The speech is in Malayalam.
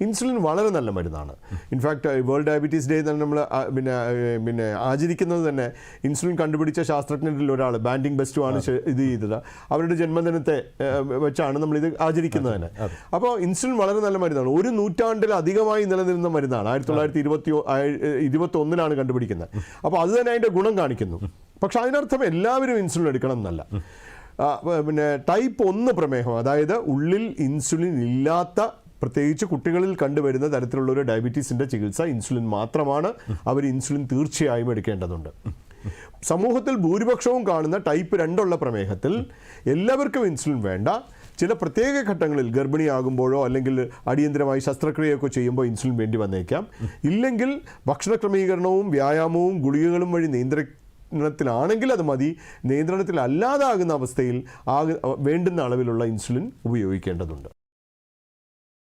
ഇൻസുലിൻ വളരെ നല്ല മരുന്നാണ്. ഇൻഫാക്റ്റ് വേൾഡ് ഡയബറ്റീസ് ഡേ തന്നെ നമ്മൾ പിന്നെ ആചരിക്കുന്നത് തന്നെ ഇൻസുലിൻ കണ്ടുപിടിച്ച ശാസ്ത്രജ്ഞരിൽ ഒരാൾ ബാൻഡിങ് ബെസ്റ്റുമാണ് ഇത് ചെയ്തത്. അവരുടെ ജന്മദിനത്തെ വെച്ചാണ് നമ്മളിത് ആചരിക്കുന്നത് തന്നെ. അപ്പോൾ ഇൻസുലിൻ വളരെ നല്ല മരുന്നാണ്. ഒരു നൂറ്റാണ്ടിലധികമായി നിലനിന്ന മരുന്നാണ്. 1921 കണ്ടുപിടിക്കുന്നത്. അപ്പോൾ അത് തന്നെ അതിൻ്റെ ഗുണം കാണിക്കുന്നു. പക്ഷെ അതിനർത്ഥം എല്ലാവരും ഇൻസുലിൻ എടുക്കണം എന്നല്ല. പിന്നെ ടൈപ്പ് 1 പ്രമേഹം, അതായത് ഉള്ളിൽ ഇൻസുലിൻ ഇല്ലാത്ത, പ്രത്യേകിച്ച് കുട്ടികളിൽ കണ്ടുവരുന്ന തരത്തിലുള്ള ഒരു ഡയബറ്റീസിൻ്റെ ചികിത്സ ഇൻസുലിൻ മാത്രമാണ്. അവർ ഇൻസുലിൻ തീർച്ചയായും എടുക്കേണ്ടതുണ്ട്. സമൂഹത്തിൽ ഭൂരിപക്ഷവും കാണുന്ന ടൈപ്പ് 2 പ്രമേഹത്തിൽ എല്ലാവർക്കും ഇൻസുലിൻ വേണ്ട. ചില പ്രത്യേക ഘട്ടങ്ങളിൽ ഗർഭിണിയാകുമ്പോഴോ അല്ലെങ്കിൽ അടിയന്തരമായി ശസ്ത്രക്രിയയൊക്കെ ചെയ്യുമ്പോൾ ഇൻസുലിൻ വേണ്ടി വന്നേക്കാം. ഇല്ലെങ്കിൽ ഭക്ഷണ ക്രമീകരണവും വ്യായാമവും ഗുളികകളും വഴി നിയന്ത്രണത്തിലാണെങ്കിൽ അത് മതി. നിയന്ത്രണത്തിലല്ലാതാകുന്ന അവസ്ഥയിൽ വേണ്ടുന്ന അളവിലുള്ള ഇൻസുലിൻ ഉപയോഗിക്കേണ്ടതുണ്ട്.